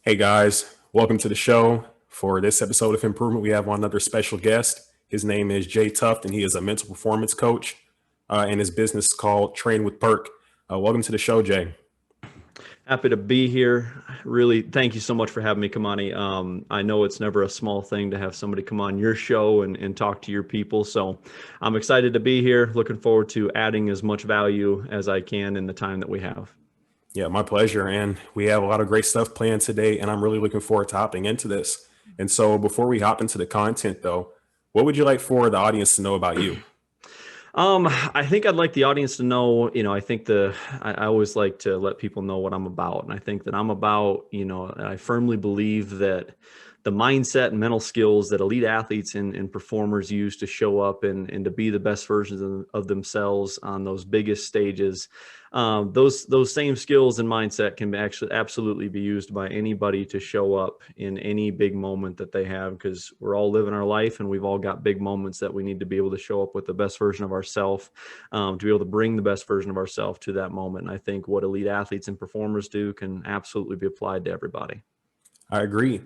Hey guys, welcome to the show. For this episode of Improvement, we have another special guest. His name is Jay Thooft, and he is a mental performance coach, and his business is called Train with Perk. Welcome to the show, Jay. Happy to be here. Really, thank you so much for having me, Kamani. I know it's never a small thing to have somebody come on your show and talk to your people. So I'm excited to be here. Looking forward to adding as much value as I can in the time that we have. Yeah, my pleasure. And we have a lot of great stuff planned today, and I'm really looking forward to hopping into this. And so, before we hop into the content, though, what would you like for the audience to know about you? I think I'd like the audience to know, I think I always like to let people know what I'm about. And I think that I'm about, I firmly believe that the mindset and mental skills that elite athletes and performers use to show up and to be the best versions of themselves on those biggest stages. Those same skills and mindset can actually absolutely be used by anybody to show up in any big moment that they have, because we're all living our life and we've all got big moments that we need to be able to show up with the best version of ourselves, to be able to bring the best version of ourselves to that moment. And I think what elite athletes and performers do can absolutely be applied to everybody. I agree.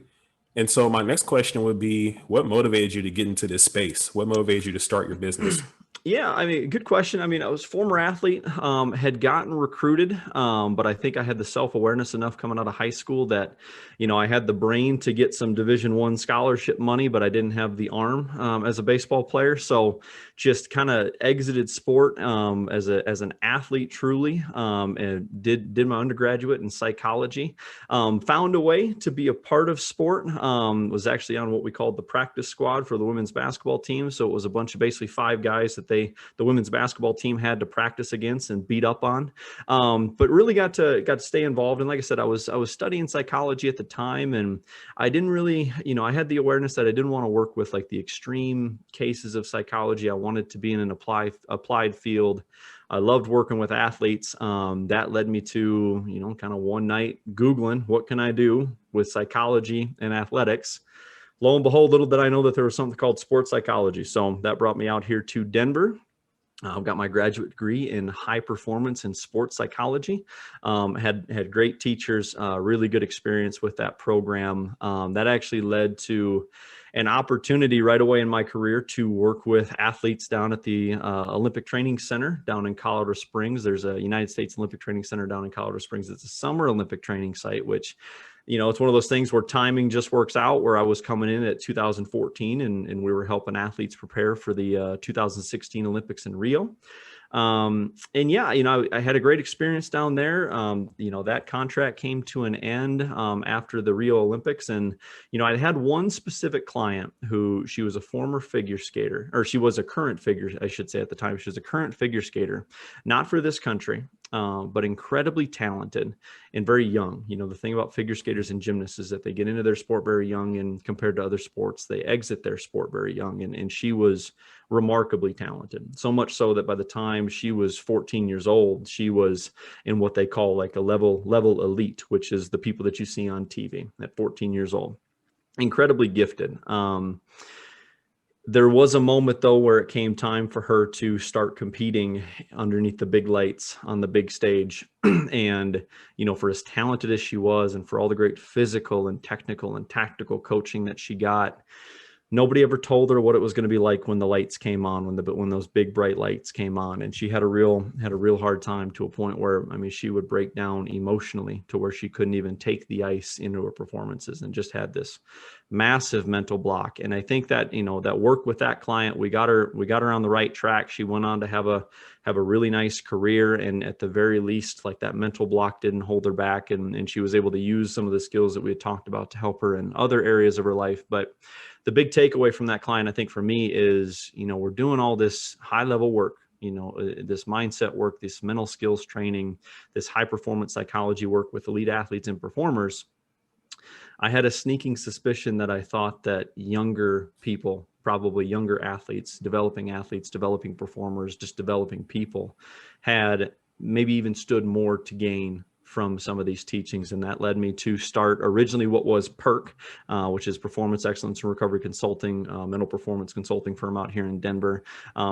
And so, my next question would be, what motivated you to get into this space? What motivated you to start your business? Yeah, I mean, good question. I mean, I was a former athlete, had gotten recruited, but I think I had the self-awareness enough coming out of high school that, I had the brain to get some Division I scholarship money, but I didn't have the arm as a baseball player. So just kind of exited sport as an athlete truly, and did my undergraduate in psychology. Found a way to be a part of sport. Was actually on what we called the practice squad for the women's basketball team. So it was a bunch of basically five guys that the women's basketball team had to practice against and beat up on. But really got to stay involved. And like I said, I was studying psychology at the time, and I didn't really, I had the awareness that I didn't want to work with like the extreme cases of psychology. I wanted to be in an applied field. I loved working with athletes. That led me to, kind of one night Googling, what can I do with psychology and athletics? Lo and behold, little did I know that there was something called sports psychology. So that brought me out here to Denver. I've got my graduate degree in high performance and sports psychology. Had great teachers, really good experience with that program. That actually led to an opportunity right away in my career to work with athletes down at the Olympic Training Center down in Colorado Springs. There's a United States Olympic Training Center down in Colorado Springs. It's a summer Olympic training site, which it's one of those things where timing just works out, where I was coming in at 2014 and we were helping athletes prepare for the 2016 Olympics in Rio. And yeah, I had a great experience down there. That contract came to an end after the Rio Olympics. And, I had one specific client who she was a former figure skater, or she was a current figure, I should say at the time. She was a current figure skater, not for this country, but incredibly talented and very young. The thing about figure skaters and gymnasts is that they get into their sport very young, and compared to other sports, they exit their sport very young. And she was remarkably talented, so much so that by the time she was 14 years old, she was in what they call like a level elite, which is the people that you see on TV at 14 years old. Incredibly gifted. There was a moment though where it came time for her to start competing underneath the big lights on the big stage. And, for as talented as she was and for all the great physical and technical and tactical coaching that she got, nobody ever told her what it was going to be like when the lights came on, when those big bright lights came on. And she had a real hard time, to a point where, I mean, she would break down emotionally to where she couldn't even take the ice into her performances, and just had this massive mental block. And I think that, that work with that client, we got her on the right track. She went on to have a really nice career. And at the very least, like, that mental block didn't hold her back. And she was able to use some of the skills that we had talked about to help her in other areas of her life. But the big takeaway from that client, I think for me, is, we're doing all this high level work, this mindset work, this mental skills training, this high performance psychology work with elite athletes and performers. I had a sneaking suspicion that I thought that younger people, probably younger athletes, developing performers, just developing people, had maybe even stood more to gain from some of these teachings. And that led me to start originally what was PERC, which is Performance Excellence and Recovery Consulting, mental performance consulting firm out here in Denver.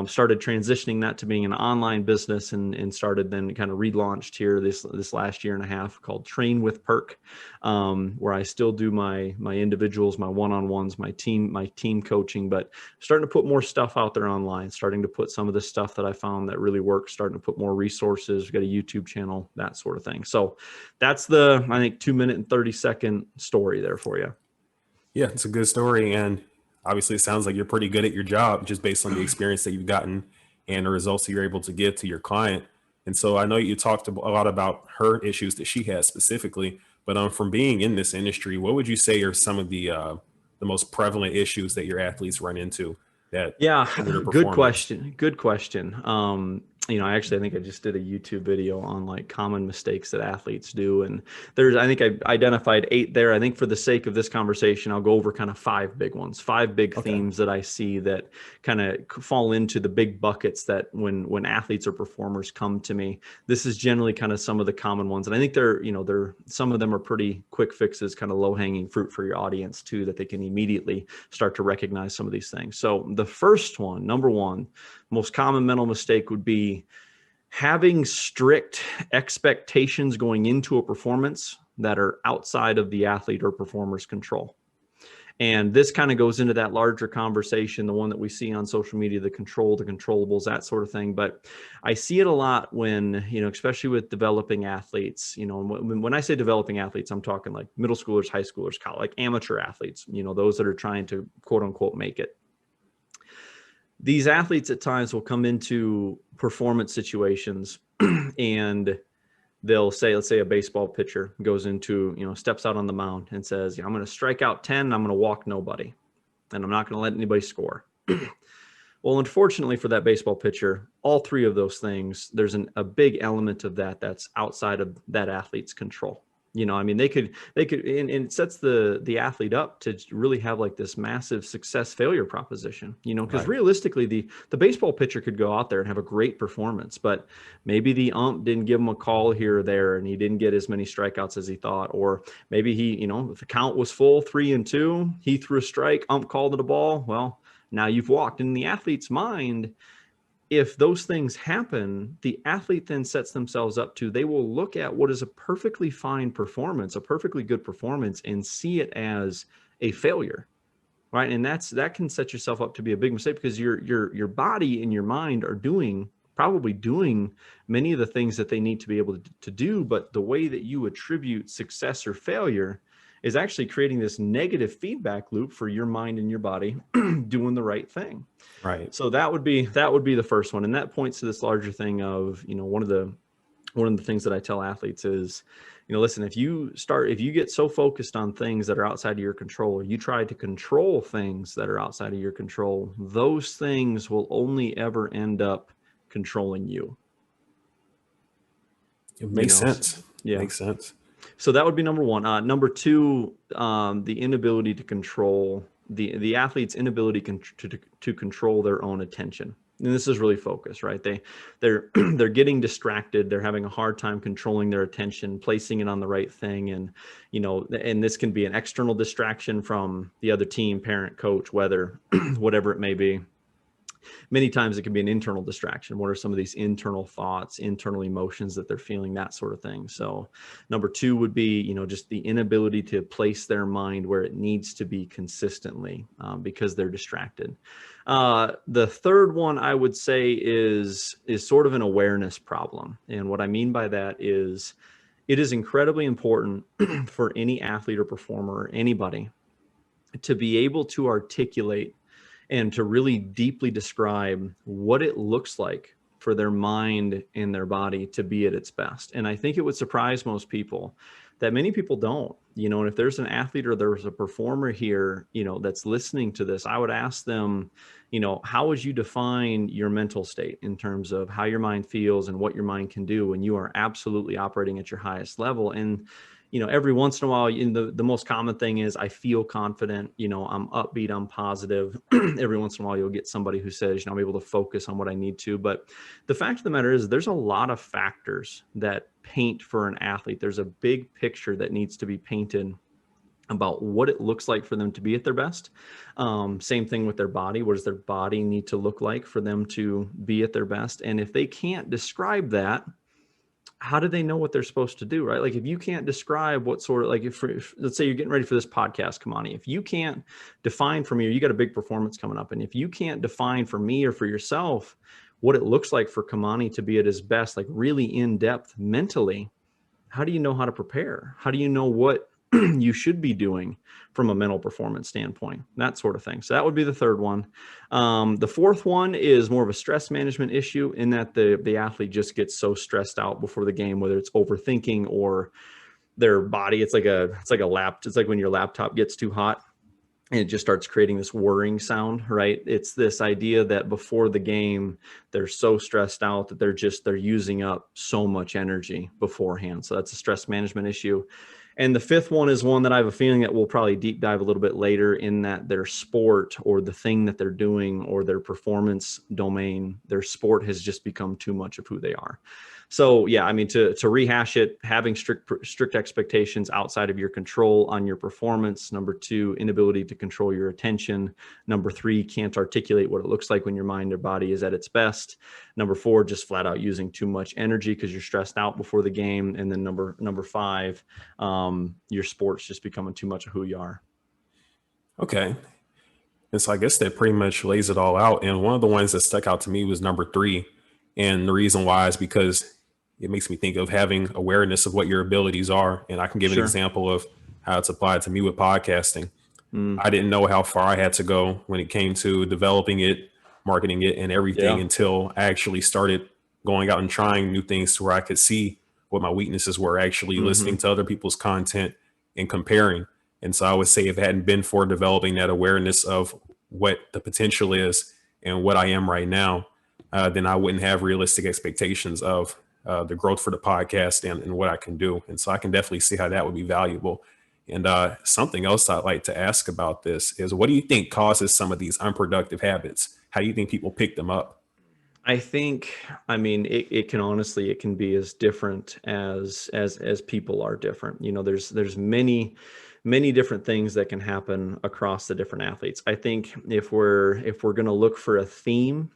Started transitioning that to being an online business, and started then kind of relaunched here this last year and a half, called Train with PERC, where I still do my individuals, my one-on-ones, my team coaching, but starting to put more stuff out there online, starting to put some of the stuff that I found that really works, starting to put more resources. We've got a YouTube channel, that sort of thing. So that's I think 2 minute and 30-second story there for you. Yeah, it's a good story. And obviously it sounds like you're pretty good at your job just based on the experience that you've gotten and the results that you're able to give to your client. And so I know you talked a lot about her issues that she has specifically, but from being in this industry, what would you say are some of the most prevalent issues that your athletes run into that hinder their Good performance? question. I think I just did a YouTube video on like common mistakes that athletes do. And I think I identified 8 there. I think for the sake of this conversation, I'll go over kind of 5 big ones, 5 big themes that I see that kind of fall into the big buckets that when athletes or performers come to me, this is generally kind of some of the common ones. And I think some of them are pretty quick fixes, kind of low hanging fruit for your audience too, that they can immediately start to recognize some of these things. So the first one, number one, most common mental mistake would be having strict expectations going into a performance that are outside of the athlete or performer's control. And this kind of goes into that larger conversation, the one that we see on social media, the controllables, that sort of thing. But I see it a lot when, especially with developing athletes, when I say developing athletes, I'm talking like middle schoolers, high schoolers, college, like amateur athletes, those that are trying to quote unquote make it. These athletes at times will come into performance situations and they'll say, let's say a baseball pitcher goes into, steps out on the mound and says, I'm going to strike out 10, and I'm going to walk nobody, and I'm not going to let anybody score. Well, unfortunately for that baseball pitcher, all 3 of those things, there's a big element of that's outside of that athlete's control. They could, and it sets the athlete up to really have like this massive success failure proposition, because realistically, the baseball pitcher could go out there and have a great performance, but maybe the ump didn't give him a call here or there, and he didn't get as many strikeouts as he thought, or maybe he, if the count was full 3-2, he threw a strike, ump called it a ball. Well, now you've walked. In the athlete's mind, if those things happen, the athlete then sets themselves up they will look at what is a perfectly fine performance, a perfectly good performance, and see it as a failure, right? And that can set yourself up to be a big mistake, because your body and your mind are probably doing many of the things that they need to be able to do, but the way that you attribute success or failure is actually creating this negative feedback loop for your mind and your body doing the right thing. Right. So that would be the first one. And that points to this larger thing of, one of the things that I tell athletes is, listen, if you get so focused on things that are outside of your control, or you try to control things that are outside of your control, those things will only ever end up controlling you. It makes sense. Yeah. Makes sense. So that would be number one. Number two, the inability to control the athlete's inability to control their own attention. And this is really focus, right? They're getting distracted. They're having a hard time controlling their attention, placing it on the right thing. And, and this can be an external distraction from the other team, parent, coach, weather, whatever it may be. Many times it can be an internal distraction. What are some of these internal thoughts, internal emotions that they're feeling, that sort of thing. So number two would be, just the inability to place their mind where it needs to be consistently because they're distracted. The third one I would say is sort of an awareness problem. And what I mean by that is it is incredibly important for any athlete or performer or anybody to be able to articulate and to really deeply describe what it looks like for their mind and their body to be at its best. And I think it would surprise most people that many people don't, and if there's an athlete or there's a performer here, that's listening to this, I would ask them, how would you define your mental state in terms of how your mind feels and what your mind can do when you are absolutely operating at your highest level? And every once in a while, the most common thing is I feel confident, I'm upbeat, I'm positive. Every once in a while, you'll get somebody who says, I'm able to focus on what I need to. But the fact of the matter is there's a lot of factors that paint for an athlete. There's a big picture that needs to be painted about what it looks like for them to be at their best. Same thing with their body. What does their body need to look like for them to be at their best? And if they can't describe that, how do they know what they're supposed to do, right? Like if you can't describe what sort of, like if let's say you're getting ready for this podcast, Kamani, if you can't define for me, or you got a big performance coming up, and if you can't define for me or for yourself what it looks like for Kamani to be at his best, like really in depth mentally, how do you know how to prepare? How do you know what you should be doing from a mental performance standpoint, that sort of thing? So that would be the third one. The fourth one is more of a stress management issue, in that the athlete just gets so stressed out before the game, whether it's overthinking or their body. It's like when your laptop gets too hot and it just starts creating this whirring sound, right? It's this idea that before the game, they're so stressed out that they're using up so much energy beforehand. So that's a stress management issue. And the fifth one is one that I have a feeling that we'll probably deep dive a little bit later, in that their sport or the thing that they're doing or their performance domain, their sport has just become too much of who they are. So yeah, I mean, to rehash it, having strict expectations outside of your control on your performance. Number two, inability to control your attention. Number three, can't articulate what it looks like when your mind or body is at its best. Number four, just flat out using too much energy because you're stressed out before the game. And then number five, your sport's just becoming too much of who you are. Okay. And so I guess that pretty much lays it all out. And one of the ones that stuck out to me was number three. And the reason why is because it makes me think of having awareness of what your abilities are. And I can give an example of how it's applied to me with podcasting. I didn't know how far I had to go when it came to developing it, marketing it, and everything until I actually started going out and trying new things to where I could see what my weaknesses were, actually listening to other people's content and comparing. And so I would say if it hadn't been for developing that awareness of what the potential is and what I am right now, then I wouldn't have realistic expectations of the growth for the podcast and what I can do. And so I can definitely see how that would be valuable. And something else I'd like to ask about this is, what do you think causes some of these unproductive habits? How do you think people pick them up? I think, I mean, it can be as different as people are different. There's many different things that can happen across the different athletes. I think if we're going to look for a theme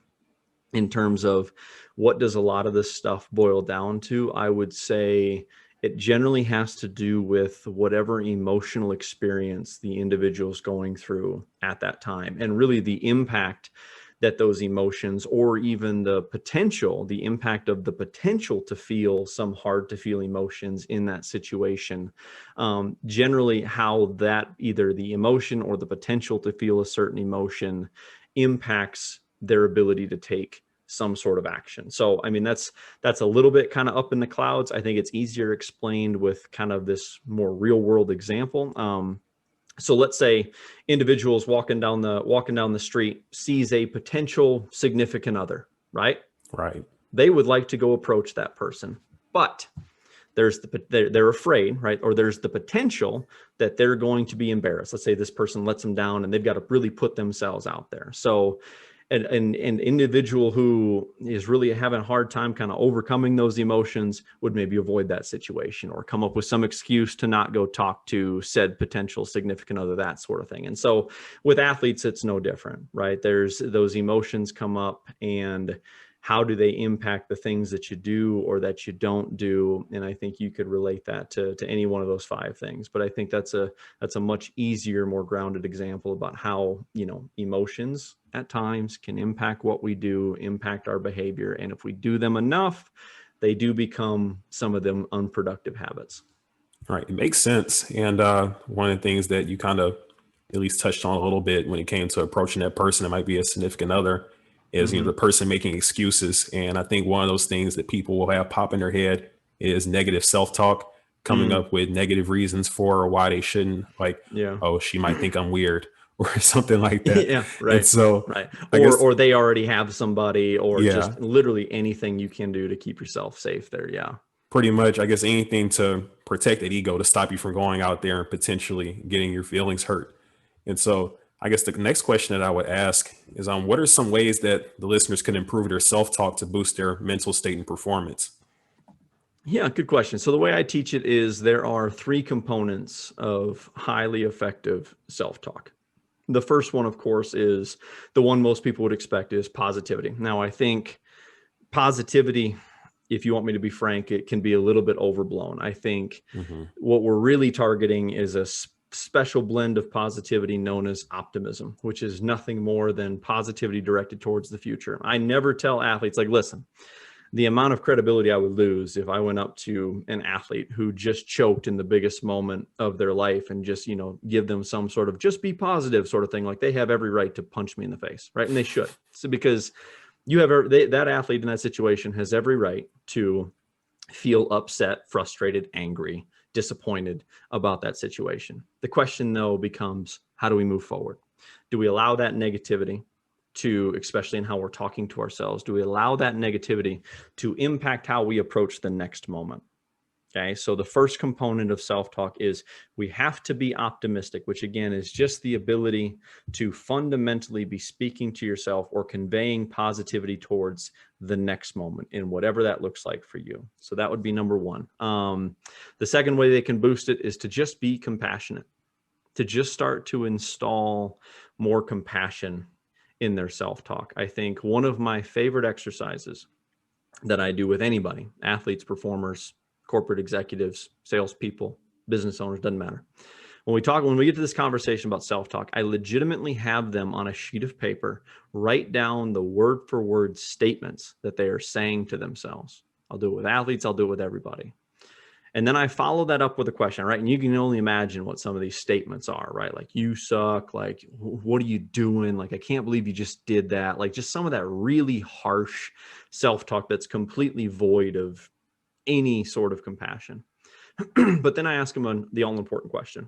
in terms of what does a lot of this stuff boil down to, I would say it generally has to do with whatever emotional experience the individual's going through at that time, and really the impact that those emotions, or even the impact of the potential to feel some hard to feel emotions in that situation. Generally how that, either the emotion or the potential to feel a certain emotion, impacts their ability to take some sort of action. So, I mean, that's a little bit kind of up in the clouds. I think it's easier explained with kind of this more real world example. So let's say individuals walking down the street sees a potential significant other, right? Right. They would like to go approach that person, but they're afraid, right? Or there's the potential that they're going to be embarrassed. Let's say this person lets them down and they've got to really put themselves out there. So an individual who is really having a hard time kind of overcoming those emotions would maybe avoid that situation, or come up with some excuse to not go talk to said potential significant other, that sort of thing. And so with athletes, it's no different, right? There's those emotions come up, and how do they impact the things that you do or that you don't do? And I think you could relate that to any one of those five things. But I think that's a much easier, more grounded example about how, emotions at times can impact what we do, impact our behavior. And if we do them enough, they do become some of them unproductive habits. Right. It makes sense. And one of the things that you kind of at least touched on a little bit when it came to approaching that person that might be a significant other is, the person making excuses. And I think one of those things that people will have pop in their head is negative self-talk, coming up with negative reasons for or why they shouldn't, like, oh, she might think I'm weird or something like that. Yeah, right. And so, right. Or they already have somebody, or just literally anything you can do to keep yourself safe there. Yeah. pretty much, I guess, anything to protect that ego to stop you from going out there and potentially getting your feelings hurt. And so I guess the next question that I would ask is, what are some ways that the listeners can improve their self-talk to boost their mental state and performance? Yeah, good question. So the way I teach it is there are three components of highly effective self-talk. The first one, of course, is the one most people would expect, is positivity. Now, I think positivity, if you want me to be frank, it can be a little bit overblown. I think what we're really targeting is a special blend of positivity known as optimism, which is nothing more than positivity directed towards the future. I never tell athletes, like, listen, the amount of credibility I would lose if I went up to an athlete who just choked in the biggest moment of their life and just, give them some sort of just be positive sort of thing. Like, they have every right to punch me in the face, right? And they should. So because that athlete in that situation has every right to feel upset, frustrated, angry, disappointed about that situation. The question, though, becomes, how do we move forward? Do we allow that negativity to, especially in how we're talking to ourselves, do we allow that negativity to impact how we approach the next moment? Okay, so the first component of self-talk is we have to be optimistic, which again is just the ability to fundamentally be speaking to yourself or conveying positivity towards the next moment in whatever that looks like for you. So that would be number one. The second way they can boost it is to just be compassionate, to just start to install more compassion in their self-talk. I think one of my favorite exercises that I do with anybody, athletes, performers, corporate executives, salespeople, business owners, doesn't matter. When we get to this conversation about self-talk, I legitimately have them on a sheet of paper write down the word for word statements that they are saying to themselves. I'll do it with athletes. I'll do it with everybody. And then I follow that up with a question, right? And you can only imagine what some of these statements are, right? Like, you suck. Like, what are you doing? Like, I can't believe you just did that. Like, just some of that really harsh self-talk that's completely void of any sort of compassion. But then I ask them the all-important question.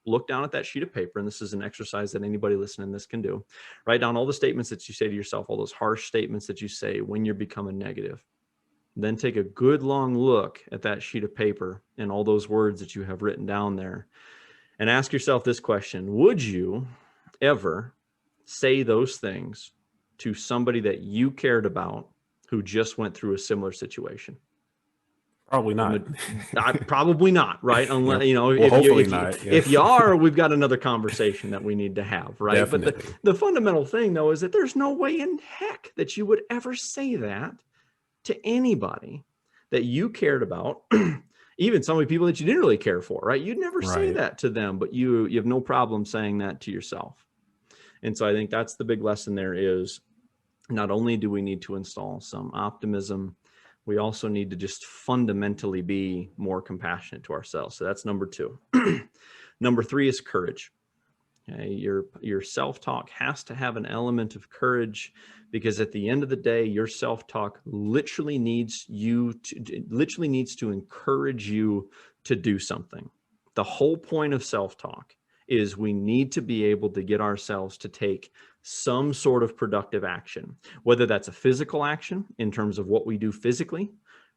Look down at that sheet of paper, and this is an exercise that anybody listening to this can do. Write down all the statements that you say to yourself, all those harsh statements that you say when you're becoming negative. Then take a good long look at that sheet of paper and all those words that you have written down there, and ask yourself this question: would you ever say those things to somebody that you cared about who just went through a similar situation? Probably not. Probably not, right? Unless, hopefully not. Yeah. If you are, we've got another conversation that we need to have, right? Definitely. But the fundamental thing, though, is that there's no way in heck that you would ever say that to anybody that you cared about, even some of the people that you didn't really care for, right? You'd never say that to them, but you have no problem saying that to yourself. And so I think that's the big lesson there is, not only do we need to install some optimism, we also need to just fundamentally be more compassionate to ourselves. So that's number two. Number three is courage. Okay, your self-talk has to have an element of courage, because at the end of the day, your self-talk literally needs to encourage you to do something. The whole point of self-talk is we need to be able to get ourselves to take some sort of productive action, whether that's a physical action in terms of what we do physically,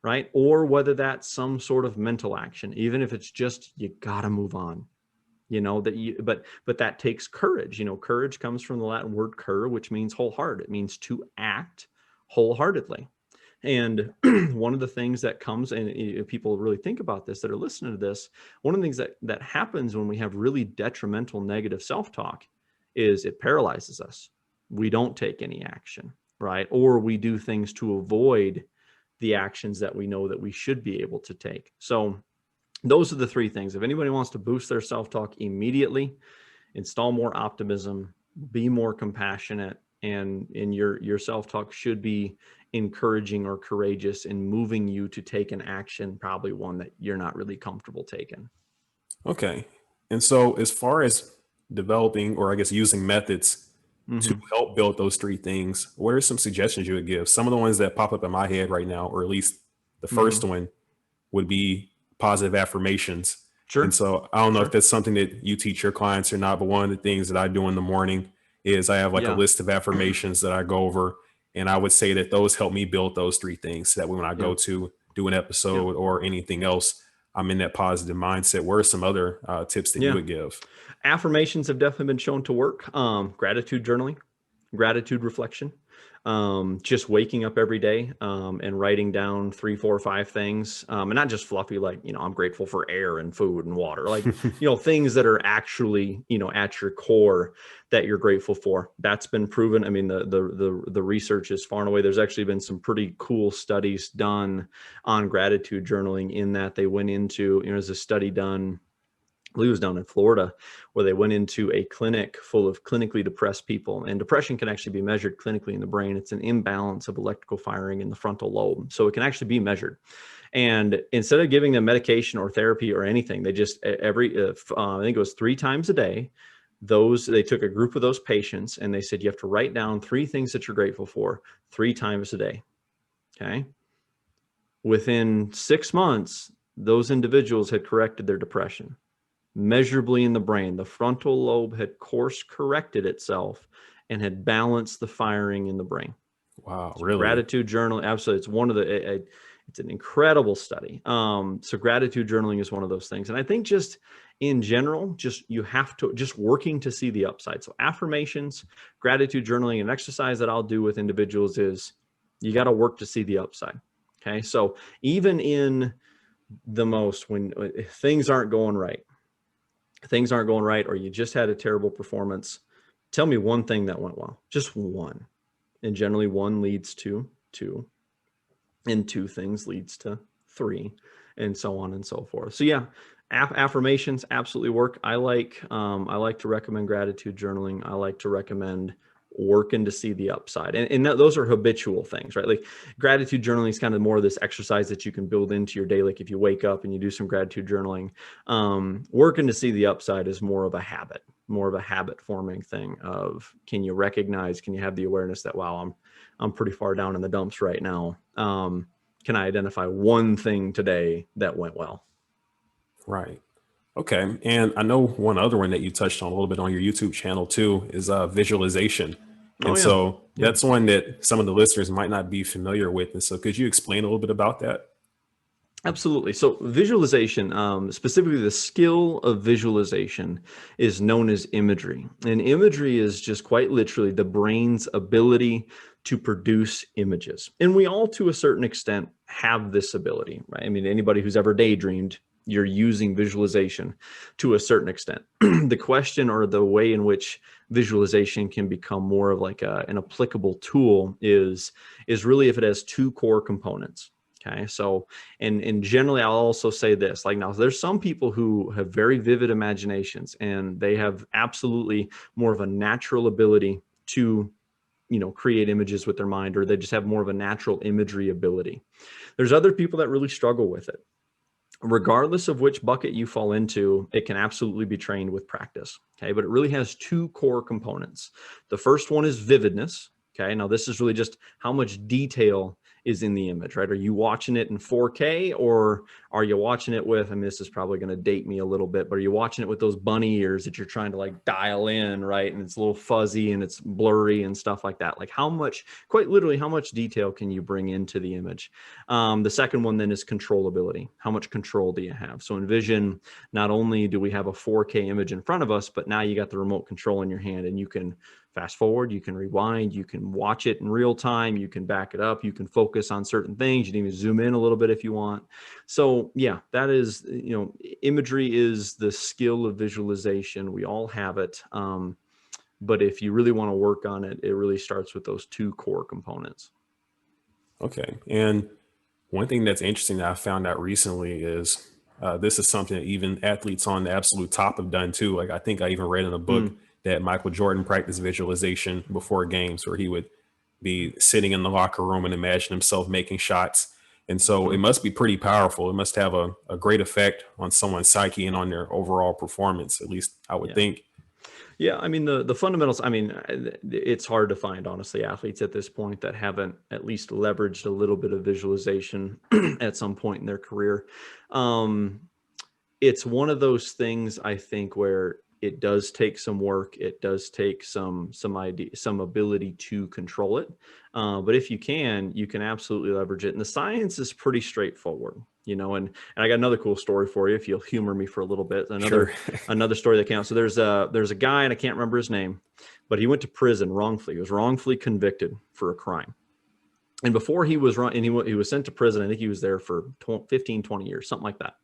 right? Or whether that's some sort of mental action, even if it's just, you gotta move on, but that takes courage. Courage comes from the Latin word cur, which means wholehearted. It means to act wholeheartedly. And one of the things that comes, and if people really think about this that are listening to this, one of the things that happens when we have really detrimental negative self-talk is it paralyzes us. We don't take any action, right? Or we do things to avoid the actions that we know that we should be able to take. So those are the three things. If anybody wants to boost their self-talk immediately, install more optimism, be more compassionate, and your self-talk should be encouraging or courageous in moving you to take an action, probably one that you're not really comfortable taking. Okay. And so as far as developing, or I guess using methods to help build those three things, what are some suggestions you would give? Some of the ones that pop up in my head right now, or at least the first one, would be positive affirmations. Sure. And so I don't know if that's something that you teach your clients or not, but one of the things that I do in the morning is I have like a list of affirmations that I go over, and I would say that those help me build those three things, so that when I go to do an Yeah. episode or anything else, I'm in that positive mindset. What are some other tips that you Yeah. would give? Affirmations have definitely been shown to work. Gratitude journaling, gratitude reflection, just waking up every day and writing down 3, 4, 5 things, and not just fluffy, like, I'm grateful for air and food and water, like, things that are actually, at your core that you're grateful for. That's been proven. I mean, the research is far and away. There's actually been some pretty cool studies done on gratitude journaling, in that they went into, there's a study done, I believe it was down in Florida, where they went into a clinic full of clinically depressed people. And depression can actually be measured clinically in the brain. It's an imbalance of electrical firing in the frontal lobe. So it can actually be measured. And instead of giving them medication or therapy or anything, they just I think it was 3 times a day, they took a group of those patients and they said, you have to write down 3 things that you're grateful for 3 times a day. Okay. Within 6 months, those individuals had corrected their depression measurably in the brain. The frontal lobe had course corrected itself and had balanced the firing in the brain. Wow, So really? gratitude journal, absolutely. It's one of it's an incredible study. So gratitude journaling is one of those things. And I think just in general, you have to just working to see the upside. So affirmations, gratitude journaling, an exercise that I'll do with individuals is you got to work to see the upside. Okay. So even in when things aren't going right, or you just had a terrible performance, tell me one thing that went well, just one. And generally 1 leads to 2, and 2 things leads to 3, and so on and so forth. So yeah, affirmations absolutely work. I like to recommend gratitude journaling. I like to recommend working to see the upside, and those are habitual things, right? Like gratitude journaling is kind of more of this exercise that you can build into your day. Like if you wake up and you do some gratitude journaling, working to see the upside is more of a habit forming thing of, can you have the awareness that, wow, I'm pretty far down in the dumps right now. Can I identify one thing today that went well? Right. Okay. And I know one other one that you touched on a little bit on your YouTube channel too is visualization. Oh And yeah. so Yeah. that's one that some of the listeners might not be familiar with. And so could you explain a little bit about that? Absolutely. So visualization, specifically the skill of visualization, is known as imagery. And imagery is just quite literally the brain's ability to produce images. And we all, to a certain extent, have this ability, right? I mean, anybody who's ever daydreamed, you're using visualization to a certain extent. The question, or the way in which visualization can become more of like an applicable tool, is really if it has 2 core components. Okay. So, and generally I'll also say this, like, now there's some people who have very vivid imaginations, and they have absolutely more of a natural ability to, create images with their mind, or they just have more of a natural imagery ability. There's other people that really struggle with it. Regardless of which bucket you fall into, it can absolutely be trained with practice. Okay. But it really has 2 core components. The first one is vividness. Okay. Now this is really just how much detail is in the image, right? Are you watching it in 4K, or are you watching it with, and this is probably going to date me a little bit, but are you watching it with those bunny ears that you're trying to like dial in, right? And it's a little fuzzy and it's blurry and stuff like that. Like quite literally, how much detail can you bring into the image? The second one then is controllability. How much control do you have? So in vision, not only do we have a 4K image in front of us, but now you got the remote control in your hand, and you can fast forward, you can rewind, you can watch it in real time, you can back it up, you can focus on certain things, you can even zoom in a little bit if you want. So yeah, that is, imagery is the skill of visualization. We all have it. But if you really want to work on it, it really starts with those 2 core components. Okay. And one thing that's interesting that I found out recently is this is something that even athletes on the absolute top have done too. Like I think I even read in a book that Michael Jordan practiced visualization before games, where he would be sitting in the locker room and imagine himself making shots. And so it Sure. must be pretty powerful. It must have a great effect on someone's psyche and on their overall performance, at least I would Yeah. think. Yeah, I mean the fundamentals. I mean, it's hard to find, honestly, athletes at this point that haven't at least leveraged a little bit of visualization at some point in their career. It's one of those things, I think, where it does take some work. It does take some idea, some ability to control it. But if you can absolutely leverage it. And the science is pretty straightforward, and I got another cool story for you, if you'll humor me for a little bit. Sure. Another story that counts. So there's a guy, and I can't remember his name, but he went to prison wrongfully. He was wrongfully convicted for a crime. And before he was he was sent to prison, I think he was there for 15, 20 years, something like that.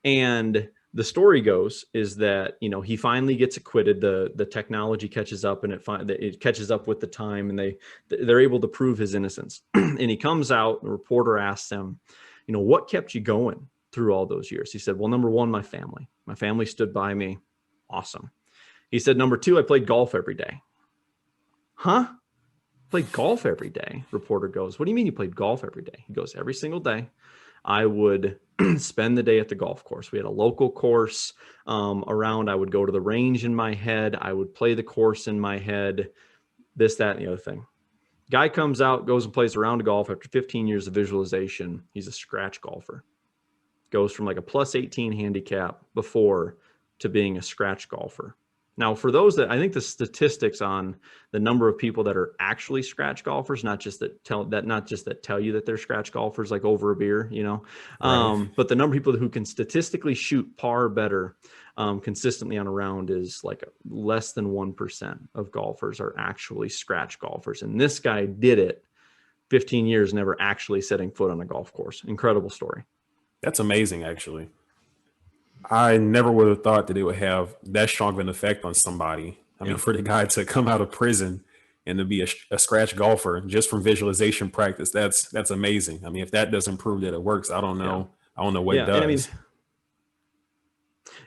And the story goes is that, he finally gets acquitted. The technology catches up, and it catches up with the time, and they're able to prove his innocence. And he comes out, and the reporter asks him, what kept you going through all those years? He said, well, number one, my family stood by me. Awesome. He said, number two, I played golf every day. Huh? Played golf every day? Reporter goes, what do you mean you played golf every day? He goes, every single day I would spend the day at the golf course. We had a local course around. I would go to the range in my head. I would play the course in my head, this, that, and the other thing. Guy comes out, goes and plays a round of golf after 15 years of visualization. He's a scratch golfer. Goes from like a plus 18 handicap before to being a scratch golfer. Now, for those that, I think the statistics on the number of people that are actually scratch golfers, not just that tell you that they're scratch golfers, like over a beer, Right. but the number of people who can statistically shoot par better consistently on a round is like less than 1% of golfers are actually scratch golfers. And this guy did it 15 years, never actually setting foot on a golf course. Incredible story. That's amazing, actually. I never would have thought that it would have that strong of an effect on somebody. I mean, Yeah. for the guy to come out of prison and to be a scratch golfer just from visualization practice, that's amazing. I mean, if that doesn't prove that it works, I don't know. I don't know what Yeah. And I mean, does.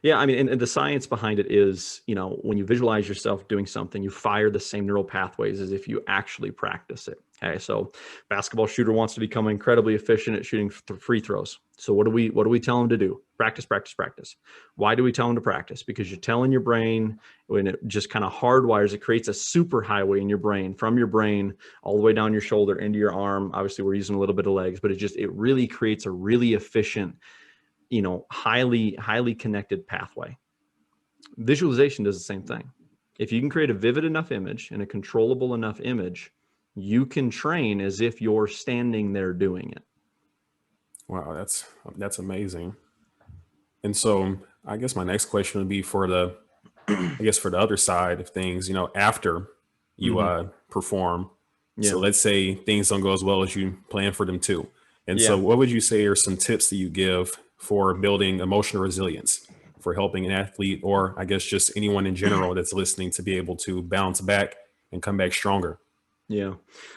yeah, I mean, and the science behind it is, when you visualize yourself doing something, you fire the same neural pathways as if you actually practice it. Okay, so basketball shooter wants to become incredibly efficient at shooting free throws. So what do we tell him to do? Practice, practice, practice. Why do we tell him to practice? Because you're telling your brain, when it just kind of hardwires, it creates a super highway in your brain, from your brain all the way down your shoulder into your arm. Obviously, we're using a little bit of legs, but it really creates a really efficient, highly connected pathway. Visualization does the same thing. If you can create a vivid enough image and a controllable enough image, you can train as if you're standing there doing it. Wow, that's amazing. And so I guess my next question would be for the other side of things, after you perform. Yeah. So let's say things don't go as well as you plan for them to. And Yeah. so what would you say are some tips that you give for building emotional resilience, for helping an athlete, or I guess just anyone in general that's listening, to be able to bounce back and come back stronger? Yeah.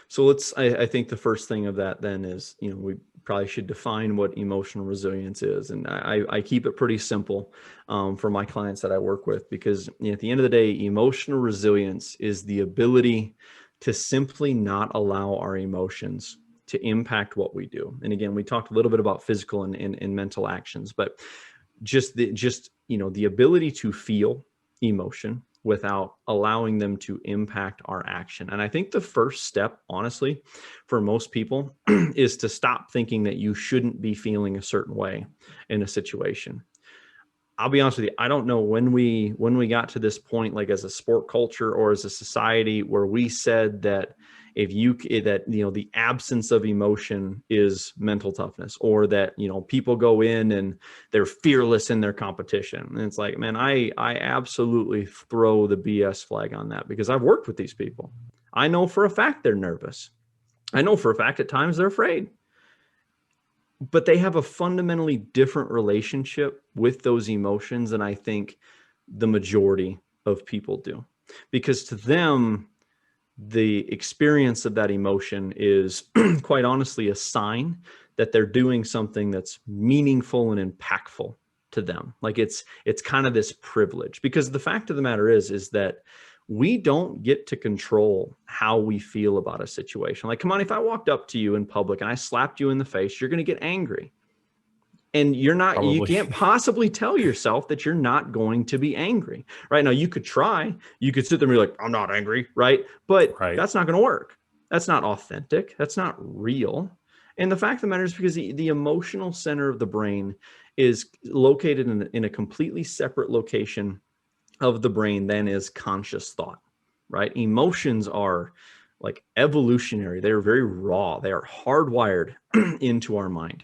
So I think the first thing of that then is, we probably should define what emotional resilience is. And I keep it pretty simple for my clients that I work with, because at the end of the day, emotional resilience is the ability to simply not allow our emotions to impact what we do. And again, we talked a little bit about physical and mental actions, but just the ability to feel emotion without allowing them to impact our action. And I think the first step, honestly, for most people is to stop thinking that you shouldn't be feeling a certain way in a situation. I'll be honest with you, I don't know when we got to this point, like as a sport culture or as a society, where we said that the absence of emotion is mental toughness, or that, people go in and they're fearless in their competition. And it's like, man, I absolutely throw the BS flag on that, because I've worked with these people. I know for a fact they're nervous. I know for a fact at times they're afraid. But they have a fundamentally different relationship with those emotions than I think the majority of people do. Because to them, the experience of that emotion is quite honestly a sign that they're doing something that's meaningful and impactful to them. Like it's kind of this privilege, because the fact of the matter is that we don't get to control how we feel about a situation. Like, come on, if I walked up to you in public and I slapped you in the face, you're going to get angry. And you Probably. can't possibly tell yourself that you're not going to be angry. Right now, you could try, you could sit there and be like, I'm not angry, right? But Right. that's not going to work. That's not authentic. That's not real. And the fact of the matter is, because the emotional center of the brain is located in a completely separate location of the brain than is conscious thought, right? Emotions are like evolutionary. They're very raw. They are hardwired into our mind.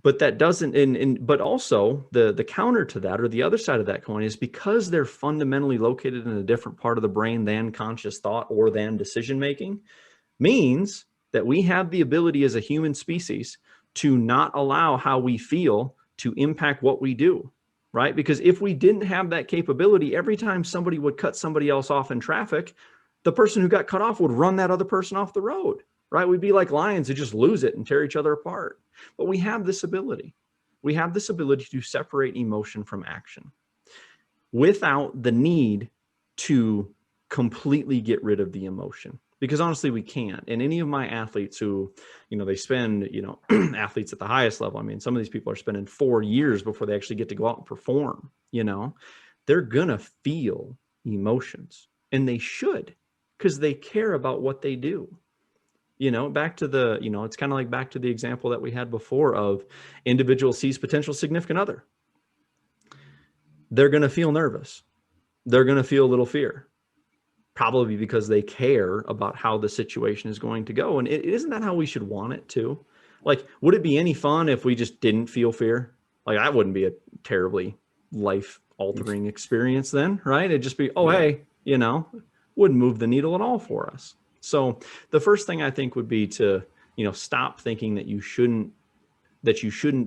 But that doesn't, but also the counter to that, or the other side of that coin, is because they're fundamentally located in a different part of the brain than conscious thought or than decision making, means that we have the ability as a human species to not allow how we feel to impact what we do, right? Because if we didn't have that capability, every time somebody would cut somebody else off in traffic, the person who got cut off would run that other person off the road, right? We'd be like lions who just lose it and tear each other apart. But we have this ability. We have this ability to separate emotion from action without the need to completely get rid of the emotion. Because honestly, we can't. And any of my athletes who, they spend, athletes at the highest level, I mean, some of these people are spending 4 years before they actually get to go out and perform, they're going to feel emotions, and they should, because they care about what they do. Back to the, it's kind of like back to the example that we had before of individual sees potential significant other. They're going to feel nervous. They're going to feel a little fear, probably because they care about how the situation is going to go. And isn't that how we should want it too? Like, would it be any fun if we just didn't feel fear? Like, that wouldn't be a terribly life altering experience then, right? It'd just be, hey, wouldn't move the needle at all for us. So the first thing I think would be to, stop thinking that you shouldn't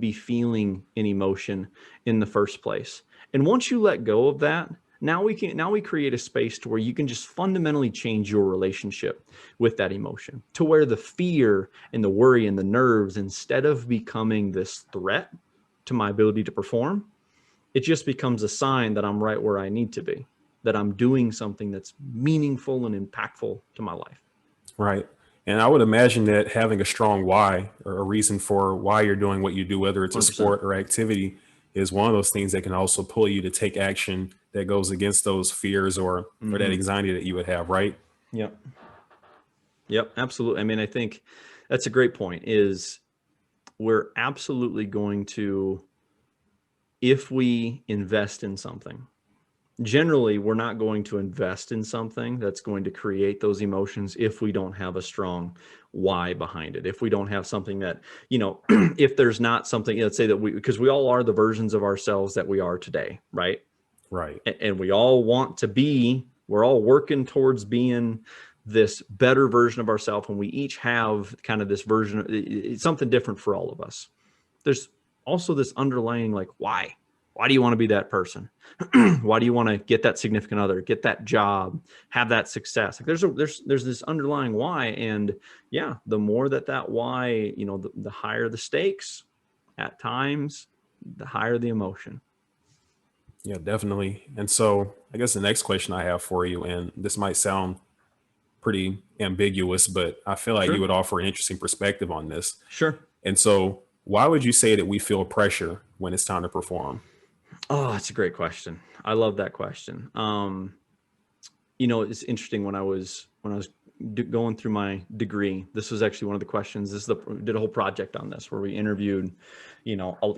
be feeling an emotion in the first place. And once you let go of that, now we create a space to where you can just fundamentally change your relationship with that emotion, to where the fear and the worry and the nerves, instead of becoming this threat to my ability to perform, it just becomes a sign that I'm right where I need to be, that I'm doing something that's meaningful and impactful to my life. Right. And I would imagine that having a strong why, or a reason for why you're doing what you do, whether it's 100%. a sport or activity, is one of those things that can also pull you to take action that goes against those fears or that anxiety that you would have, right? Yep, absolutely. I mean, I think that's a great point, is we're absolutely going to, if we invest in something, generally, we're not going to invest in something that's going to create those emotions if we don't have a strong why behind it. If we don't have something that, if there's not something, let's say that because we all are the versions of ourselves that we are today, right? Right. And we all want to be, we're all working towards being this better version of ourselves. And we each have kind of this version, it's something different for all of us. There's also this underlying, like, why? Why do you want to be that person? Why do you want to get that significant other, get that job, have that success? Like, there's this underlying why. And yeah, the more that why, the higher the stakes at times, the higher the emotion. Yeah, definitely. And so I guess the next question I have for you, and this might sound pretty ambiguous, but I feel like Sure. you would offer an interesting perspective on this. Sure. And so why would you say that we feel pressure when it's time to perform? Oh, that's a great question. I love that question. It's interesting, when I was going through my degree, this was actually one of the questions. Did a whole project on this where we interviewed,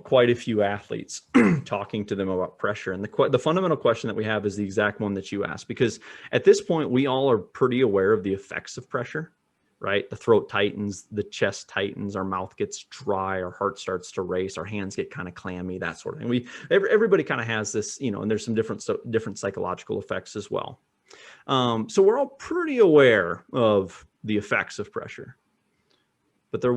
quite a few athletes, talking to them about pressure. And the fundamental question that we have is the exact one that you asked, because at this point, we all are pretty aware of the effects of pressure, right? The throat tightens, the chest tightens, our mouth gets dry, our heart starts to race, our hands get kind of clammy, that sort of thing. Everybody kind of has this, and there's some different psychological effects as well. So we're all pretty aware of the effects of pressure, but there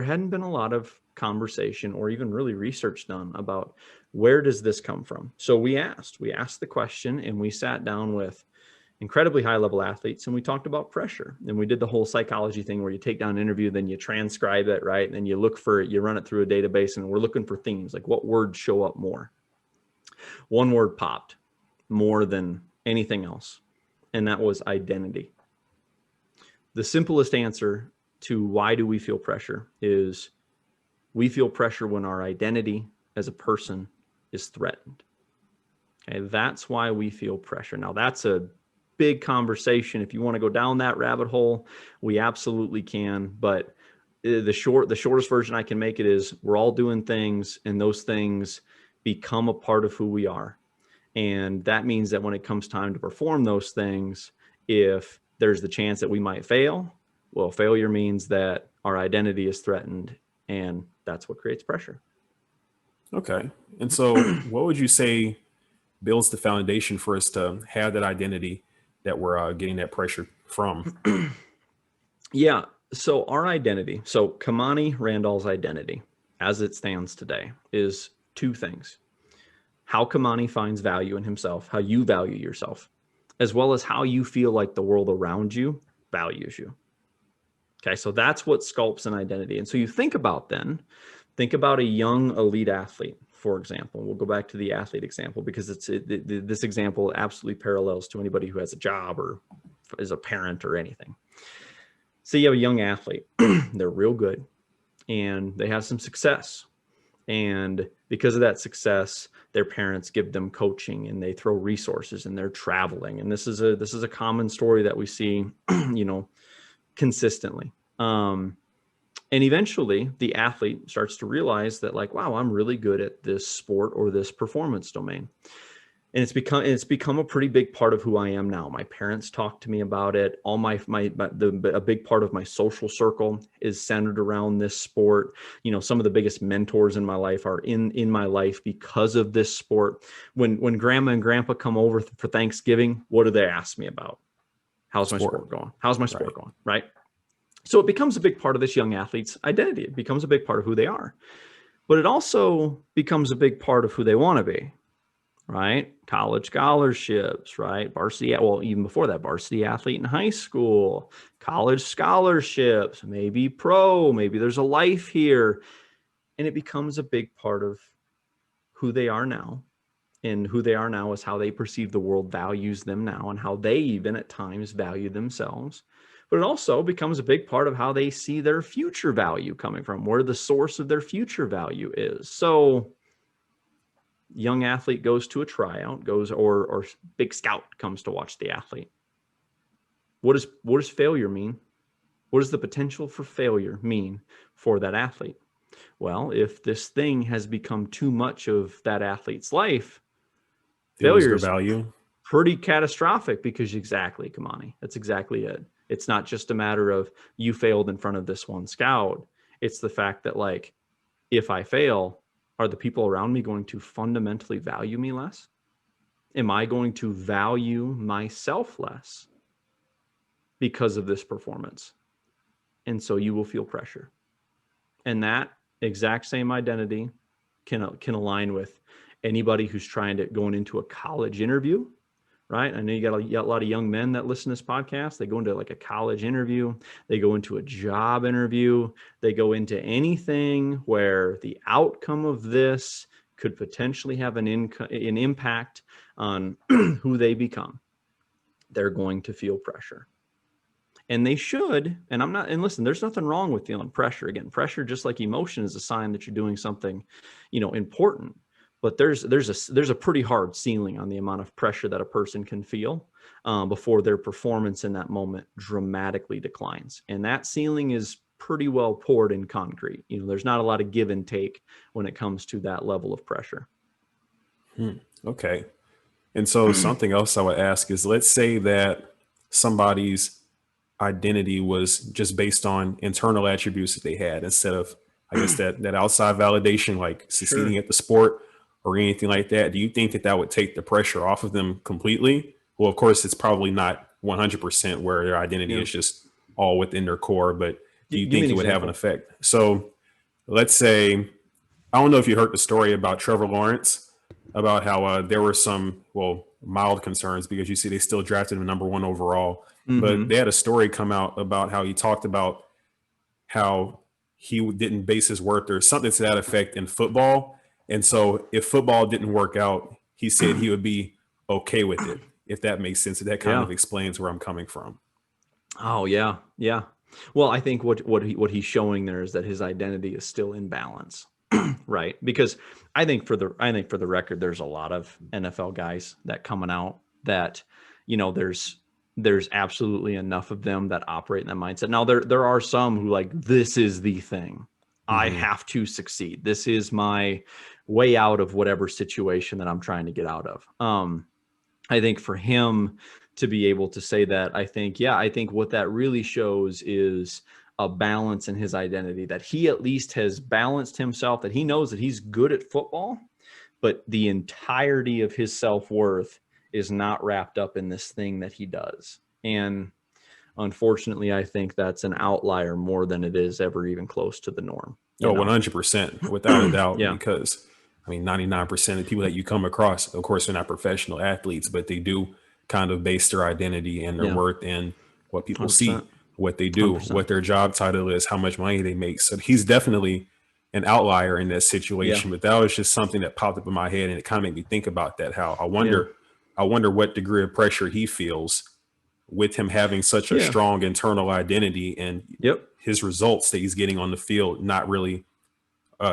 hadn't been a lot of conversation or even really research done about where does this come from. So we asked the question, and we sat down with incredibly high level athletes, and we talked about pressure, and we did the whole psychology thing where you take down an interview, then you transcribe it, right? And then you look for it, you run it through a database, and we're looking for themes, like what words show up more. One word popped more than anything else, and that was identity. The simplest answer to why do we feel pressure is we feel pressure when our identity as a person is threatened. Okay, that's why we feel pressure. Now, that's a big conversation. If you want to go down that rabbit hole, we absolutely can. But the shortest version I can make it is we're all doing things, and those things become a part of who we are. And that means that when it comes time to perform those things, if there's the chance that we might fail, well, failure means that our identity is threatened, and that's what creates pressure. Okay. And so what would you say builds the foundation for us to have that identity that we're getting that pressure from? Yeah. So our identity, so Kamani Randall's identity as it stands today is two things: how Kamani finds value in himself, how you value yourself, as well as how you feel like the world around you values you. Okay, so that's what sculpts an identity. And so you think about a young elite athlete, for example. We'll go back to the athlete example because this example absolutely parallels to anybody who has a job or is a parent or anything. So you have a young athlete, they're real good and they have some success. And because of that success, their parents give them coaching and they throw resources and they're traveling. And this is a common story that we see, consistently. And eventually the athlete starts to realize that, like, wow, I'm really good at this sport or this performance domain. And it's become a pretty big part of who I am now. My parents talk to me about it. All a big part of my social circle is centered around this sport. Some of the biggest mentors in my life are in my life because of this sport. When grandma and grandpa come over for Thanksgiving, what do they ask me about? How's my sport going? How's my sport going? Right. So it becomes a big part of this young athlete's identity. It becomes a big part of who they are, but it also becomes a big part of who they want to be. Right? College scholarships, right? Varsity, well, even before that, varsity athlete in high school, college scholarships, maybe pro, maybe there's a life here. And it becomes a big part of who they are now. And who they are now is how they perceive the world values them now and how they even at times value themselves. But it also becomes a big part of how they see their future value coming from, where the source of their future value is. So young athlete goes to a tryout, or big scout comes to watch the athlete. What does failure mean? What does the potential for failure mean for that athlete? Well, if this thing has become too much of that athlete's life, failure is value. Pretty catastrophic, because exactly, Kamani, that's exactly it. It's not just a matter of you failed in front of this one scout. It's the fact that, like, if I fail, are the people around me going to fundamentally value me less? Am I going to value myself less because of this performance? And so you will feel pressure. And that exact same identity can align with anybody who's going into a college interview, right? I know you got a lot of young men that listen to this podcast. They go into like a college interview, they go into a job interview, they go into anything where the outcome of this could potentially have an impact on who they become. They're going to feel pressure. And they should, and listen, there's nothing wrong with feeling pressure. Again, pressure, just like emotion, is a sign that you're doing something, important. But there's a pretty hard ceiling on the amount of pressure that a person can feel before their performance in that moment dramatically declines. And that ceiling is pretty well poured in concrete. There's not a lot of give and take when it comes to that level of pressure. Okay. And so something else I would ask is, let's say that somebody's identity was just based on internal attributes that they had, instead of, I guess, that outside validation, like succeeding at the sport or anything like that. Do you think that would take the pressure off of them completely? Well, of course, it's probably not 100% where their identity is just all within their core, but do you think it would have an effect? So let's say, I don't know if you heard the story about Trevor Lawrence, about how there were some, mild concerns, because you see they still drafted him #1 overall. But they had a story come out about how he talked about how he didn't base his worth or something to that effect in football. And so if football didn't work out, he said he would be okay with it, if that makes sense. That kind of explains where I'm coming from. Oh, yeah. Yeah. Well, I think what he's showing there is that his identity is still in balance. Right. Because I think for the record, there's a lot of NFL guys that coming out that, there's absolutely enough of them that operate in that mindset. Now there are some who, like, this is the thing. I have to succeed. This is my way out of whatever situation that I'm trying to get out of. I think for him to be able to say that, I think what that really shows is a balance in his identity, that he at least has balanced himself, that he knows that he's good at football, but the entirety of his self-worth is not wrapped up in this thing that he does. And unfortunately, I think that's an outlier more than it is ever even close to the norm. Oh, 100%, without a doubt, Yeah. because I mean, 99% of the people that you come across, of course, they're not professional athletes, but they do kind of base their identity and their Yeah. worth in what people 100%. see, what they do, 100%. what their job title is, how much money they make. So he's definitely an outlier in that Yeah. situation. But that was just something that popped up in my head, and it kind of made me think about that. How Yeah. I wonder what degree of pressure he feels with him having such a Yeah. strong internal identity and Yep. his results that he's getting on the field, not really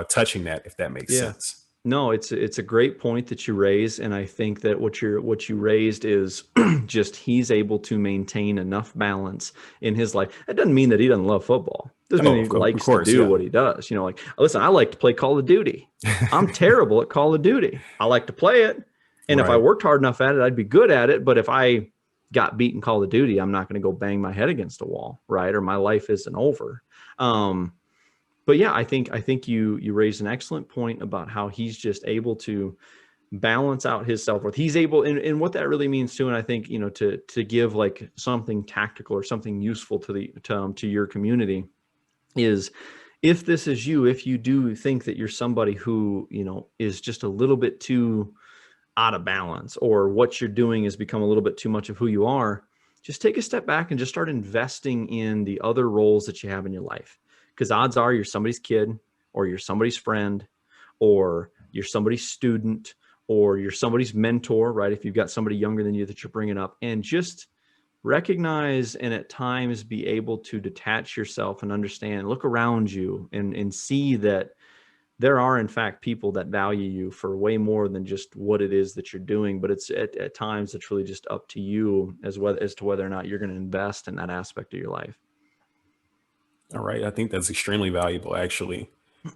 touching that, if that makes Yeah. sense. No, it's a great point that you raise, and I think that what you raised is just he's able to maintain enough balance in his life. That doesn't mean that he doesn't love football. It doesn't mean he Of likes to course, do yeah. what he does. You know, like, listen, I like to play Call of Duty. I'm terrible at Call of Duty. I like to play it, and if I Right. worked hard enough at it, I'd be good at it. But if I got beaten Call of Duty, I'm not going to go bang my head against a wall, right? Or my life isn't over. But yeah, I think you raised an excellent point about how he's just able to balance out his self-worth. He's able, and what that really means too, and I think, you know, to give like something tactical or something useful to your community is, if this is you, if you do think that you're somebody who, you know, is just a little bit too out of balance, or what you're doing has become a little bit too much of who you are, just take a step back and just start investing in the other roles that you have in your life. Because odds are you're somebody's kid, or you're somebody's friend, or you're somebody's student, or you're somebody's mentor, right? If you've got somebody younger than you that you're bringing up, and just recognize and at times be able to detach yourself and understand, look around you and see that there are in fact people that value you for way more than just what it is that you're doing. But it's at times it's really just up to you as to whether or not you're going to invest in that aspect of your life. All right. I think that's extremely valuable, actually.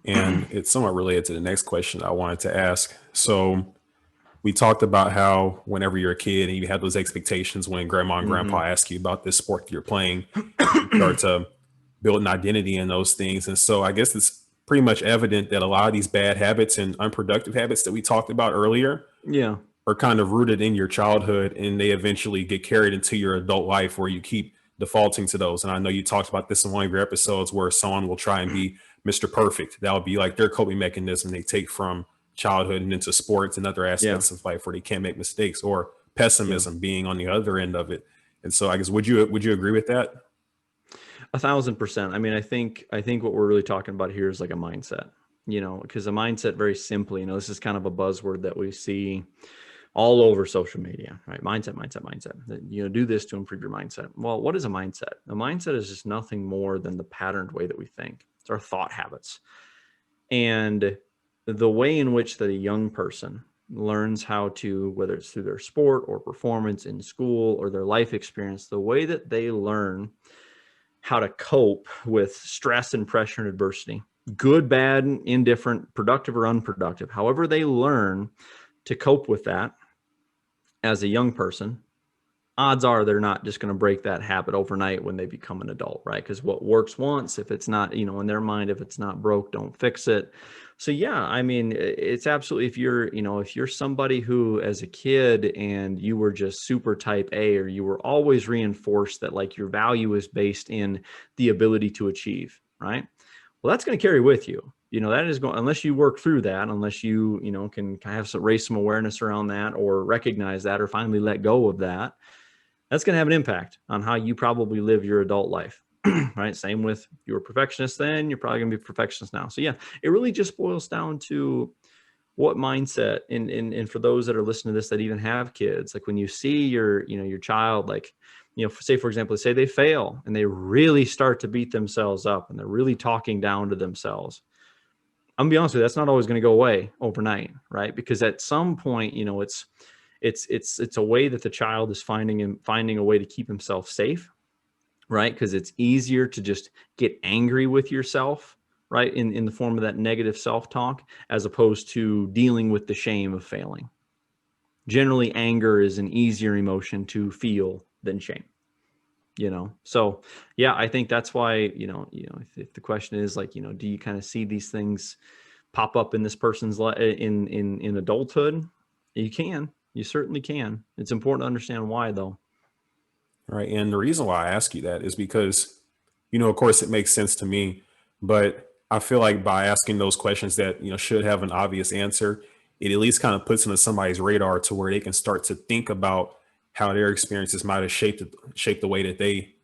And it's somewhat related to the next question I wanted to ask. So, we talked about how whenever you're a kid and you have those expectations when grandma and grandpa ask you about this sport you're playing, you start to build an identity in those things. And so, I guess it's pretty much evident that a lot of these bad habits and unproductive habits that we talked about earlier Yeah. are kind of rooted in your childhood, and they eventually get carried into your adult life where you keep defaulting to those. And I know you talked about this in one of your episodes where someone will try and be Mr. Perfect. That'll be like their coping mechanism they take from childhood and into sports and other aspects of life where they can't make mistakes, or pessimism being on the other end of it. And so I guess would you agree with that? 1,000%. I mean, I think what we're really talking about here is like a mindset, you know, because a mindset, very simply, you know, this is kind of a buzzword that we see all over social media, right? Mindset. You know, do this to improve your mindset. Well, what is a mindset? A mindset is just nothing more than the patterned way that we think. It's our thought habits. And the way in which that a young person learns how to, whether it's through their sport or performance in school or their life experience, the way that they learn how to cope with stress and pressure and adversity, good, bad, indifferent, productive or unproductive, however they learn to cope with that as a young person, odds are they're not just going to break that habit overnight when they become an adult, right? Because what works once, if it's not, you know, in their mind, if it's not broke, don't fix it. So yeah, I mean, it's absolutely, if you're somebody who as a kid and you were just super type A, or you were always reinforced that like your value is based in the ability to achieve, right? Well, that's going to carry with you. You know, that is going, unless you work through that, unless you know, can have raise some awareness around that, or recognize that, or finally let go of that, that's going to have an impact on how you probably live your adult life. Right? Same with, you were a perfectionist then, you're probably going to be a perfectionist now. So yeah, it really just boils down to what mindset. And for those that are listening to this that even have kids, like when you see your child, like, you know, say for example, say they fail and they really start to beat themselves up and they're really talking down to themselves. I'm gonna be honest with you, that's not always going to go away overnight, right? Because at some point, you know, it's a way that the child is finding a way to keep himself safe, right? Because it's easier to just get angry with yourself right? In the form of that negative self-talk, as opposed to dealing with the shame of failing. Generally, anger is an easier emotion to feel than shame, So yeah, I think that's why, if the question is like, do you kind of see these things pop up in this person's life in adulthood? You certainly can. It's important to understand why, though. Right. And the reason why I ask you that is because, of course it makes sense to me, but I feel like by asking those questions that, should have an obvious answer, it at least kind of puts into somebody's radar to where they can start to think about how their experiences might have shaped the way that they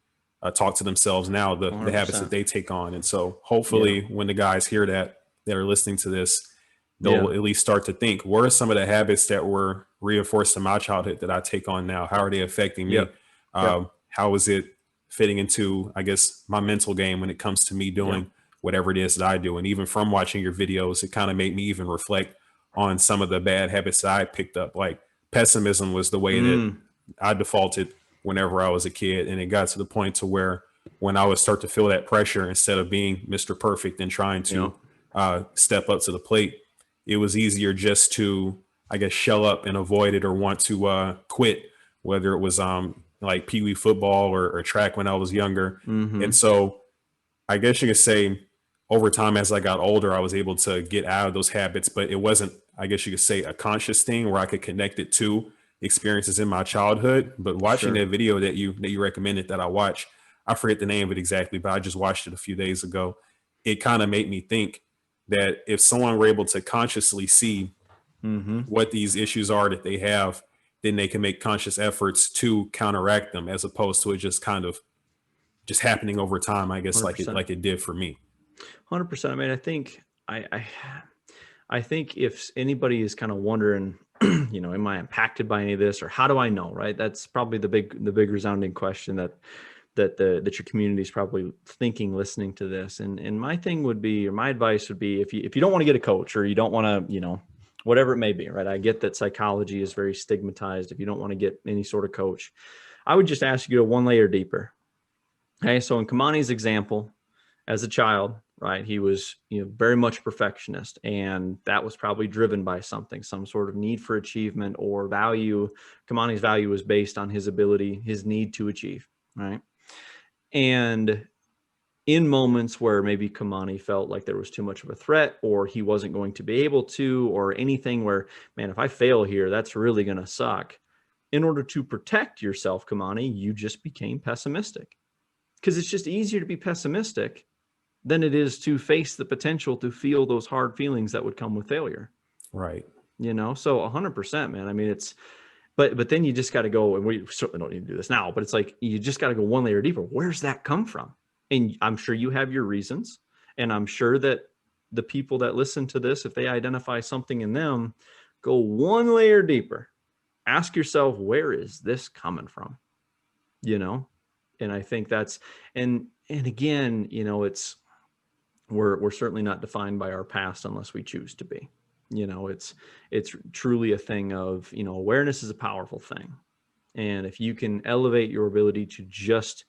talk to themselves now, the habits that 100%. they take on. And so Yeah. hopefully when the guys hear that are listening to this, they'll Yeah. at least start to think, what are some of the habits that were reinforced in my childhood that I take on now? How are they affecting me? Yep. Yep. How is it fitting into, I guess, my mental game when it comes to me Yeah. doing whatever it is that I do? And even from watching your videos, it kind of made me even reflect on some of the bad habits that I picked up. Like pessimism was the way that I defaulted whenever I was a kid. And it got to the point to where when I would start to feel that pressure, instead of being Mr. Perfect and trying to step up to the plate, it was easier just to, I guess, shell up and avoid it or want to quit, whether it was like Pee Wee football or track when I was younger. And so I guess you could say over time, as I got older, I was able to get out of those habits, but it wasn't, I guess you could say, a conscious thing where I could connect it to experiences in my childhood. But watching Sure. that video that you recommended that I watch, I forget the name of it exactly, but I just watched it a few days ago. It kind of made me think that if someone were able to consciously see what these issues are that they have, then they can make conscious efforts to counteract them, as opposed to it just kind of just happening over time, I guess, like 100%. it did for me. 100%. I mean, I think if anybody is kind of wondering, am I impacted by any of this, or how do I know, right? That's probably the big resounding question that your community is probably thinking, listening to this. And my thing would be, or my advice would be, if you don't want to get a coach, or you don't want to, whatever it may be, right? I get that psychology is very stigmatized. If you don't want to get any sort of coach, I would just ask you to go one layer deeper. Okay. So in Kamani's example, as a child, right, he was, very much a perfectionist, and that was probably driven by something, some sort of need for achievement or value. Kamani's value was based on his ability, his need to achieve, right? And in moments where maybe Kamani felt like there was too much of a threat, or he wasn't going to be able to, or anything where, man, if I fail here, that's really going to suck. In order to protect yourself, Kamani, you just became pessimistic, because it's just easier to be pessimistic than it is to face the potential to feel those hard feelings that would come with failure. Right. So 100%, man. I mean, but then you just got to go, and we certainly don't need to do this now, but it's like, you just got to go one layer deeper. Where's that come from? And I'm sure you have your reasons. And I'm sure that the people that listen to this, if they identify something in them, go one layer deeper. Ask yourself, where is this coming from? And I think that's, and again, it's, we're certainly not defined by our past unless we choose to be. It's truly a thing of, awareness is a powerful thing. And if you can elevate your ability to just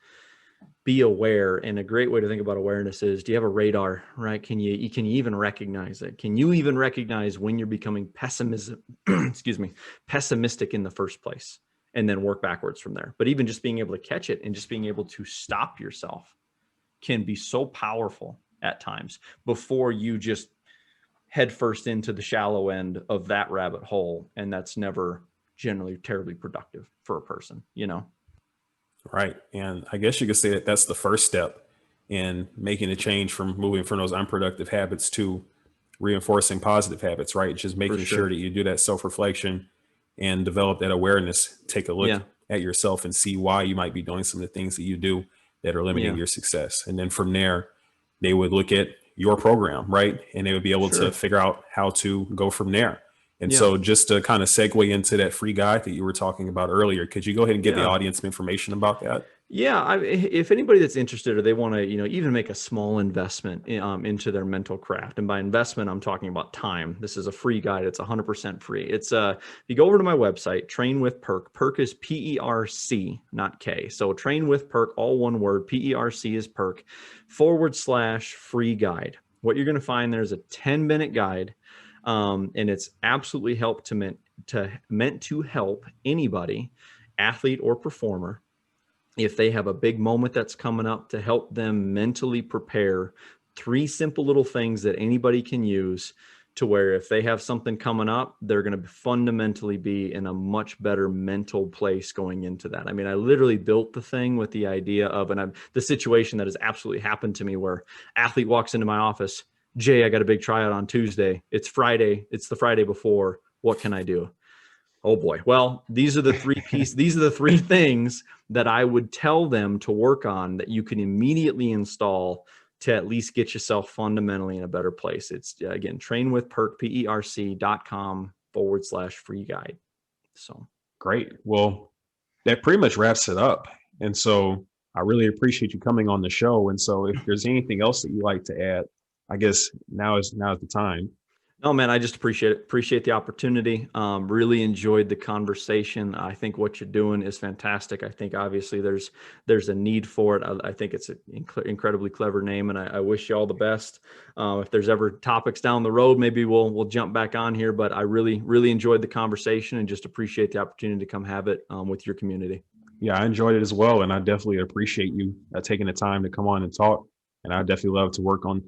be aware, and a great way to think about awareness is, do you have a radar, right? Can you even recognize it? Can you even recognize when you're becoming pessimistic in the first place, and then work backwards from there? But even just being able to catch it and just being able to stop yourself can be so powerful at times, before you just head first into the shallow end of that rabbit hole. And that's never generally terribly productive for a person, Right. And I guess you could say that that's the first step in making a change, from moving from those unproductive habits to reinforcing positive habits, right? Just making sure that you do that self-reflection and develop that awareness. Take a look at yourself and see why you might be doing some of the things that you do that are limiting your success. And then from there, they would look at your program, right? And they would be able to figure out how to go from there. And so just to kind of segue into that free guide that you were talking about earlier, could you go ahead and give the audience some information about that? Yeah, if anybody that's interested, or they want to, even make a small investment into their mental craft, and by investment, I'm talking about time. This is a free guide. It's 100% free. It's you go over to my website, Train with Perk. Perk is PERC, not K. So Train with Perk, all one word. PERC is Perk /free guide. What you're going to find there's a 10-minute guide, and it's absolutely meant to help anybody, athlete or performer, if they have a big moment that's coming up, to help them mentally prepare 3 simple little things that anybody can use, to where if they have something coming up, they're going to fundamentally be in a much better mental place going into that. I mean, I literally built the thing with the idea of, the situation that has absolutely happened to me, where athlete walks into my office, Jay, I got a big tryout on Tuesday. It's Friday. It's the Friday before. What can I do? Oh boy. Well, these are the 3 pieces. These are the 3 things that I would tell them to work on that you can immediately install to at least get yourself fundamentally in a better place. It's, again, trainwithperk.com/free guide. So Great. Well, that pretty much wraps it up. And so I really appreciate you coming on the show. And so if there's anything else that you'd like to add, I guess now is the time. no, man, I just appreciate the opportunity. Really enjoyed the conversation. I think what you're doing is fantastic. I think obviously there's a need for it. I think it's an incredibly clever name, and I wish you all the best. If there's ever topics down the road, maybe we'll jump back on here. But I really enjoyed the conversation, and just appreciate the opportunity to come have it with your community. Yeah, I enjoyed it as well. And I definitely appreciate you taking the time to come on and talk. And I definitely love to work on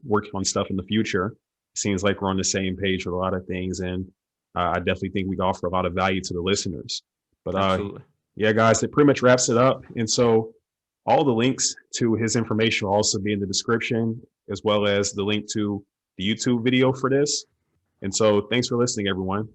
stuff in the future. Seems like we're on the same page with a lot of things, and I definitely think we offer a lot of value to the listeners. But Absolutely. yeah, guys, it pretty much wraps it up. And so all the links to his information will also be in the description, as well as the link to the YouTube video for this. And so thanks for listening, everyone.